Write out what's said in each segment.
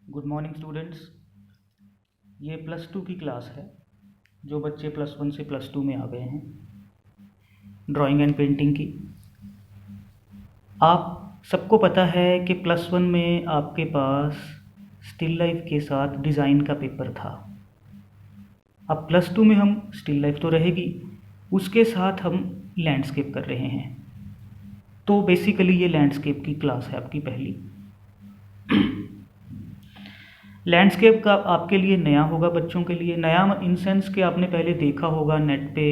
Good morning students. ये +2 की class है। जो बच्चे +1 से +2 में आ गए हैं ड्राइंग एंड पेंटिंग की। आप सबको पता है कि +1 में आपके पास स्टिल लाइफ के साथ डिज़ाइन का पेपर था। अब +2 में हम स्टिल लाइफ तो रहेगी, उसके साथ हम लैंडस्केप कर रहे हैं। तो बेसिकली ये लैंडस्केप की क्लास है आपकी पहली। लैंडस्केप का आपके लिए नया होगा, बच्चों के लिए नया इन सेंस कि आपने पहले देखा होगा नेट पे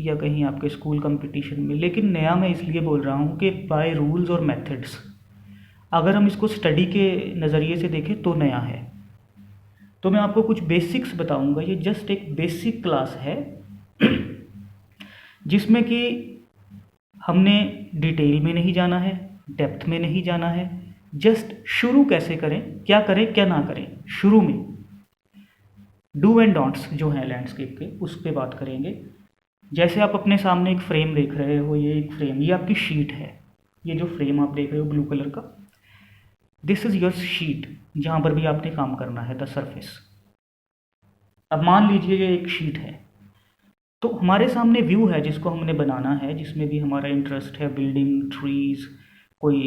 या कहीं आपके स्कूल कंपटीशन में, लेकिन नया मैं इसलिए बोल रहा हूँ कि बाय रूल्स और मेथड्स अगर हम इसको स्टडी के नज़रिए से देखें तो नया है। तो मैं आपको कुछ बेसिक्स बताऊँगा। ये जस्ट एक बेसिक क्लास है जिसमें कि हमने डिटेल में नहीं जाना है, डेप्थ में नहीं जाना है। जस्ट शुरू कैसे करें, क्या करें क्या ना करें, शुरू में डू एंड डोंट्स जो हैं लैंडस्केप के, उस पर बात करेंगे। जैसे आप अपने सामने एक फ्रेम देख रहे हो, ये एक फ्रेम, ये आपकी शीट है। ये जो फ्रेम आप देख रहे हो ब्लू कलर का, दिस इज़ योर शीट, जहाँ पर भी आपने काम करना है, द सरफेस। अब मान लीजिए ये एक शीट है, तो हमारे सामने व्यू है जिसको हमने बनाना है, जिसमें भी हमारा इंटरेस्ट है, बिल्डिंग, ट्रीज़, कोई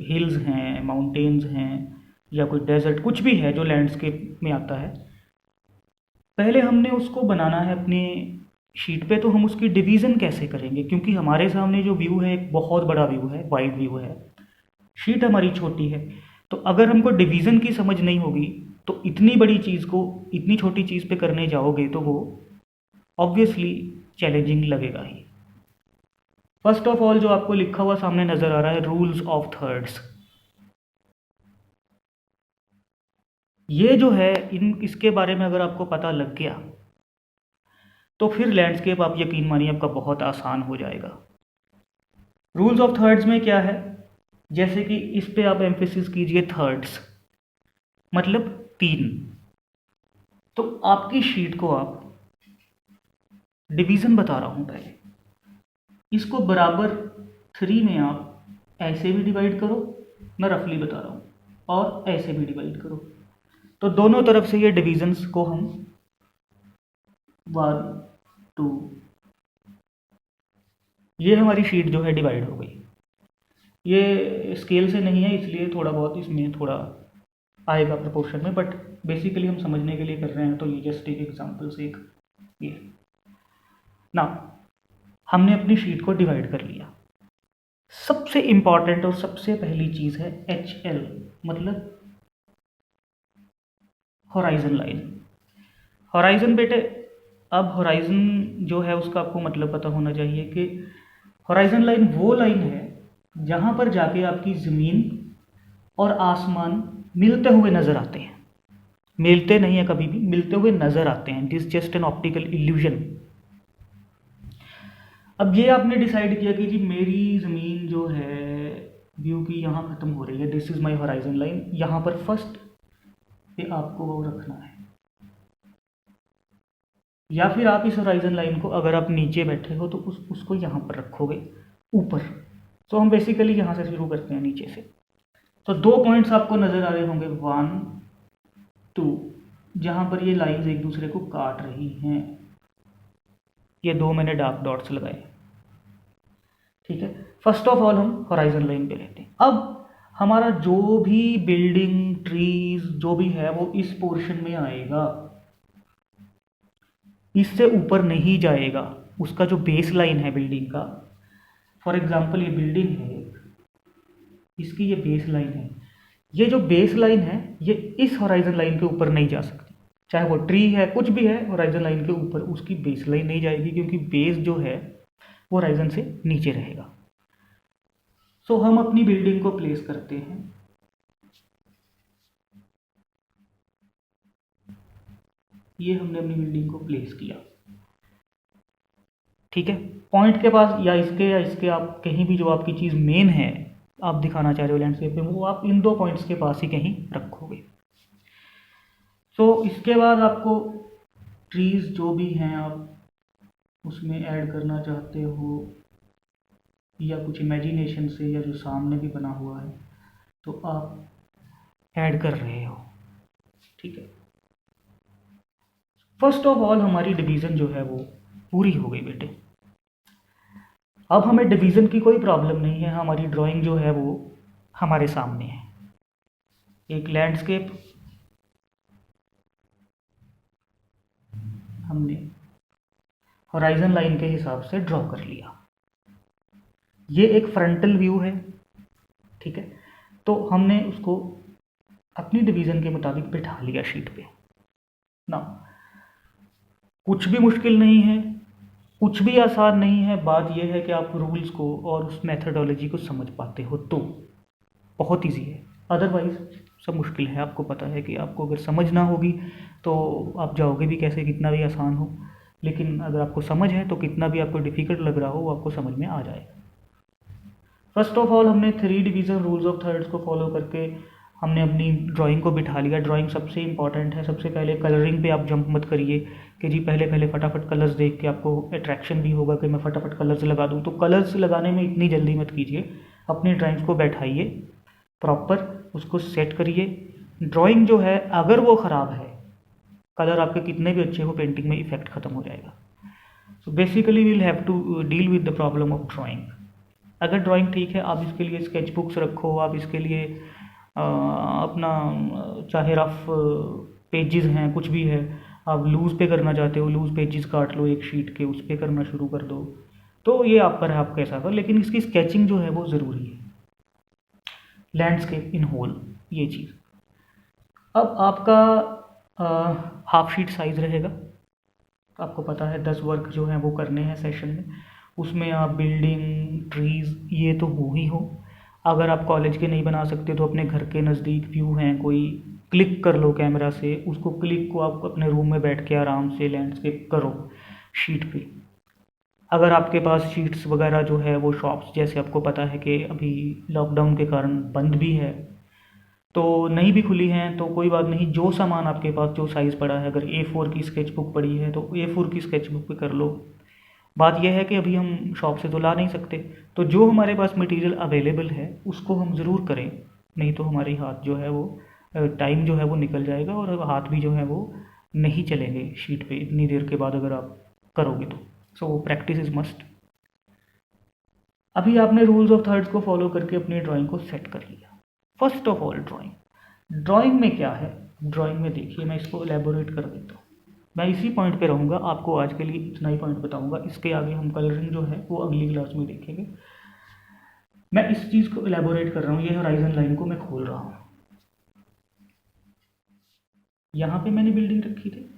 हिल्स हैं, माउंटेन्स हैं, या कोई डेजर्ट, कुछ भी है जो लैंडस्केप में आता है। पहले हमने उसको बनाना है अपनी शीट पे। तो हम उसकी डिवीज़न कैसे करेंगे, क्योंकि हमारे सामने जो व्यू है एक बहुत बड़ा व्यू है, वाइड व्यू है, शीट हमारी छोटी है। तो अगर हमको डिवीज़न की समझ नहीं होगी तो इतनी बड़ी चीज़ को इतनी छोटी चीज़ पे करने जाओगे तो वो ऑब्वियसली चैलेंजिंग लगेगा ही। फर्स्ट ऑफ ऑल जो आपको लिखा हुआ सामने नज़र आ रहा है, रूल्स ऑफ थर्ड्स, ये जो है इसके बारे में अगर आपको पता लग गया तो फिर लैंडस्केप आप यकीन मानिए आपका बहुत आसान हो जाएगा। रूल्स ऑफ थर्ड्स में क्या है, जैसे कि इस पे आप एम्फेसिस कीजिए, थर्ड्स मतलब 3। तो आपकी शीट को आप डिवीज़न बता रहा हूँ पहले, इसको बराबर 3 में आप ऐसे भी डिवाइड करो, मैं रफली बता रहा हूँ, और ऐसे भी डिवाइड करो। तो दोनों तरफ से ये डिवीजन्स को हम 1 2, ये हमारी शीट जो है डिवाइड हो गई। ये स्केल से नहीं है इसलिए थोड़ा बहुत इसमें थोड़ा आएगा प्रपोर्शन में, बट बेसिकली हम समझने के लिए कर रहे हैं, तो ये जस्ट एक एग्जांपल से एक ये ना, हमने अपनी शीट को डिवाइड कर लिया। सबसे इम्पॉर्टेंट और सबसे पहली चीज़ है HL, मतलब होराइजन लाइन। होराइजन बेटे, अब होराइजन जो है उसका आपको मतलब पता होना चाहिए कि होराइजन लाइन वो लाइन है जहाँ पर जाके आपकी ज़मीन और आसमान मिलते हुए नज़र आते हैं। मिलते नहीं है कभी भी, मिलते हुए नज़र आते हैं। This just an optical illusion. अब ये आपने डिसाइड किया कि जी मेरी ज़मीन जो है व्यू की यहाँ ख़त्म हो रही है, this is my horizon line, यहाँ पर फर्स्ट पे आपको वो रखना है। या फिर आप इस होराइजन लाइन को, अगर आप नीचे बैठे हो तो उसको यहाँ पर रखोगे ऊपर। तो हम बेसिकली यहाँ से शुरू करते हैं नीचे से। तो 2 पॉइंट्स आपको नज़र आ रहे होंगे, 1 2, जहाँ पर ये लाइंस एक दूसरे को काट रही हैं। ये 2 मैंने डार्क डॉट्स लगाए, ठीक है। फर्स्ट ऑफ ऑल हम होराइजन लाइन पे लेते हैं। अब हमारा जो भी बिल्डिंग, ट्रीज जो भी है वो इस पोर्शन में आएगा, इससे ऊपर नहीं जाएगा। उसका जो बेस लाइन है बिल्डिंग का, फॉर एग्जाम्पल ये बिल्डिंग है, इसकी ये बेस लाइन है, ये जो बेस लाइन है ये इस होराइजन लाइन के ऊपर नहीं जा सकती। चाहे वो ट्री है, कुछ भी है, होराइजन लाइन के ऊपर उसकी बेस लाइन नहीं जाएगी, क्योंकि बेस जो है वो होराइजन से नीचे रहेगा। सो हम अपनी बिल्डिंग को प्लेस करते हैं, ये हमने अपनी बिल्डिंग को प्लेस किया, ठीक है। पॉइंट के पास या इसके आप कहीं भी जो आपकी चीज़ मेन है आप दिखाना चाह रहे हो लैंडस्केप में, वो आप इन 2 पॉइंट्स के पास ही कहीं रखोगे। तो इसके बाद आपको ट्रीज़ जो भी हैं आप उसमें ऐड करना चाहते हो, या कुछ इमेजिनेशन से, या जो सामने भी बना हुआ है तो आप ऐड कर रहे हो। ठीक है। फर्स्ट ऑफ ऑल हमारी डिवीज़न जो है वो पूरी हो गई बेटे। अब हमें डिवीज़न की कोई प्रॉब्लम नहीं है, हमारी ड्राइंग जो है वो हमारे सामने है। एक लैंडस्केप हमने होराइजन लाइन के हिसाब से ड्रॉ कर लिया। ये एक फ्रंटल व्यू है, ठीक है। तो हमने उसको अपनी डिवीज़न के मुताबिक बिठा लिया शीट पे ना। कुछ भी मुश्किल नहीं है, कुछ भी आसान नहीं है। बात यह है कि आप रूल्स को और उस मेथडोलॉजी को समझ पाते हो तो बहुत इजी है, अदरवाइज सब मुश्किल है। आपको पता है कि आपको अगर समझ ना होगी तो आप जाओगे भी कैसे, कितना भी आसान हो। लेकिन अगर आपको समझ है तो कितना भी आपको डिफ़िकल्ट लग रहा हो वो आपको समझ में आ जाएगा। फर्स्ट ऑफ ऑल हमने 3 डिवीज़न रूल्स ऑफ थर्ड्स को फॉलो करके हमने अपनी ड्राइंग को बिठा लिया। ड्राइंग सबसे इंपॉर्टेंट है। सबसे पहले कलरिंग पे आप जंप मत करिए कि जी पहले फटाफट कलर्स देख के आपको अट्रैक्शन भी होगा कि मैं फटाफट कलर्स लगा दूँ। तो कलर्स लगाने में इतनी जल्दी मत कीजिए। अपनी ड्राइंग्स को बैठाइए प्रॉपर, उसको सेट करिए। ड्राइंग जो है अगर वो ख़राब है, कलर आपके कितने भी अच्छे हो, पेंटिंग में इफेक्ट ख़त्म हो जाएगा। So basically we'll have to deal with the problem of drawing. अगर ड्राइंग ठीक है, आप इसके लिए स्केच बुक्स रखो, आप इसके लिए अपना चाहे रफ पेजेस हैं, कुछ भी है, आप लूज़ पे करना चाहते हो, लूज़ पेजेस काट लो एक शीट के, उस पे करना शुरू कर दो। तो ये आप पर है, आप कैसा कर, लेकिन इसकी स्केचिंग जो है वो ज़रूरी है। लैंडस्केप इन होल, ये चीज़। अब आपका हाफ शीट साइज़ रहेगा। आपको पता है 10 वर्क जो हैं वो करने हैं सेशन में। उसमें आप बिल्डिंग, ट्रीज़, ये तो हो ही हो। अगर आप कॉलेज के नहीं बना सकते तो अपने घर के नज़दीक व्यू हैं कोई, क्लिक कर लो कैमरा से, उसको क्लिक को आप अपने रूम में बैठ के आराम से लैंडस्केप करो शीट पे। अगर आपके पास शीट्स वगैरह जो है वो शॉप्स, जैसे आपको पता है कि अभी लॉकडाउन के कारण बंद भी है तो नहीं भी खुली हैं, तो कोई बात नहीं। जो सामान आपके पास जो साइज़ पड़ा है, अगर A4 की स्केच बुक पड़ी है तो A4 की स्केच बुक पे कर लो। बात यह है कि अभी हम शॉप से तो ला नहीं सकते, तो जो हमारे पास मटेरियल अवेलेबल है उसको हम ज़रूर करें। नहीं तो हमारी हाथ जो है वो टाइम जो है वो निकल जाएगा और हाथ भी जो है वो नहीं चलेंगे शीट पे इतनी देर के बाद अगर आप करोगे तो। So practice is must. अभी आपने रूल्स ऑफ थर्ड्स को फॉलो करके अपनी ड्राइंग को सेट कर लिया। फर्स्ट ऑफ ऑल ड्राइंग में क्या है, ड्राइंग में देखिए, मैं इसको एलेबोरेट कर देता हूँ। मैं इसी पॉइंट पे रहूँगा, आपको आज के लिए इतना ही पॉइंट बताऊँगा। इसके आगे हम कलरिंग जो है वो अगली क्लास में देखेंगे। मैं इस चीज़ को एलेबोरेट कर रहा हूँ। ये होराइजन लाइन को मैं खोल रहा हूँ। यहाँ पे मैंने बिल्डिंग रखी थी,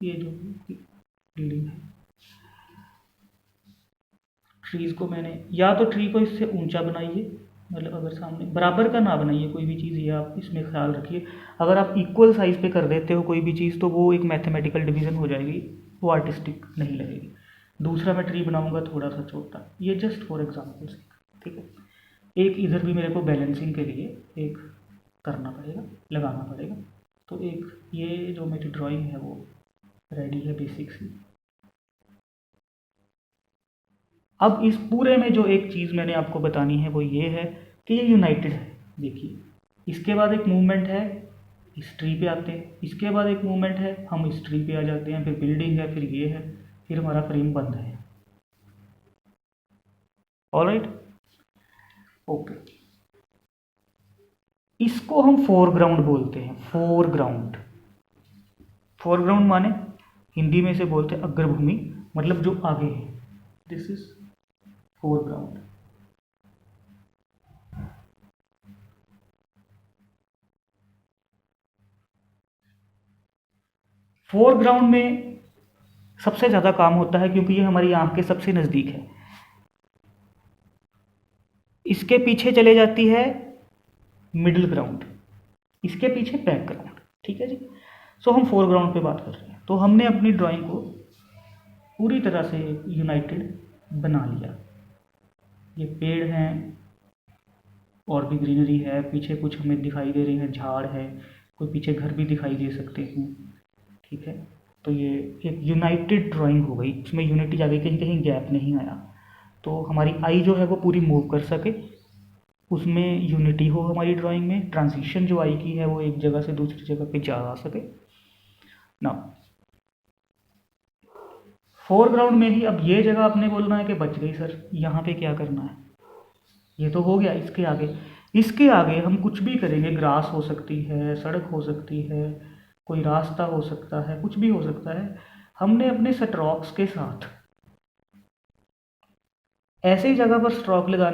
ये जो बिल्डिंग है। ट्रीज़ को मैंने, या तो ट्री को इससे ऊंचा बनाइए, मतलब अगर सामने बराबर का ना बनाइए कोई भी चीज़, ये आप इसमें ख्याल रखिए। अगर आप इक्वल साइज़ पे कर देते हो कोई भी चीज़ तो वो एक मैथमेटिकल डिवीज़न हो जाएगी, वो आर्टिस्टिक नहीं लगेगी। दूसरा मैं ट्री बनाऊंगा थोड़ा सा छोटा, ये जस्ट फॉर एग्जाम्पल से, ठीक है। एक इधर भी मेरे को बैलेंसिंग के लिए एक करना पड़ेगा, लगाना पड़ेगा। तो एक ये जो मेरी ड्राइंग है वो रेडी है बेसिक सी। अब इस पूरे में जो एक चीज़ मैंने आपको बतानी है वो ये है कि ये यूनाइटेड है। देखिए, इसके बाद एक मूवमेंट है, इस ट्री पे आते हैं, इसके बाद एक मूवमेंट है, हम इस ट्री पे आ जाते हैं, फिर बिल्डिंग है, फिर ये है, फिर हमारा फ्रेम बंद है। Alright, okay. इसको हम फोरग्राउंड बोलते हैं। फोरग्राउंड, फोरग्राउंड माने हिंदी में से बोलते हैं अग्रभूमि, मतलब जो आगे है। This is foreground. फोरग्राउंड में सबसे ज़्यादा काम होता है क्योंकि ये हमारी आंख के सबसे नज़दीक है। इसके पीछे चले जाती है मिडिल ग्राउंड, इसके पीछे बैकग्राउंड, ठीक है जी। सो हम फोरग्राउंड पे बात कर रहे हैं। तो हमने अपनी ड्राइंग को पूरी तरह से यूनाइटेड बना लिया। ये पेड़ हैं और भी ग्रीनरी है, पीछे कुछ हमें दिखाई दे रही है, झाड़ है, कोई पीछे घर भी दिखाई दे सकते हैं, ठीक है। तो ये एक यूनाइटेड ड्राइंग हो गई, इसमें यूनिटी आ गई, कहीं कहीं गैप नहीं आया, तो हमारी आई जो है वो पूरी मूव कर सके। उसमें यूनिटी हो हमारी ड्राइंग में, ट्रांजिशन जो आई की है वो एक जगह से दूसरी जगह पे जा आ सके ना। फोरग्राउंड में ही अब ये जगह आपने बोलना है कि बच गई सर, यहाँ पे क्या करना है, ये तो हो गया। इसके आगे हम कुछ भी करेंगे, ग्रास हो सकती है, सड़क हो सकती है, कोई रास्ता हो सकता है, कुछ भी हो सकता है। हमने अपने स्ट्रोक्स के साथ ऐसी जगह पर स्ट्रोक लगाने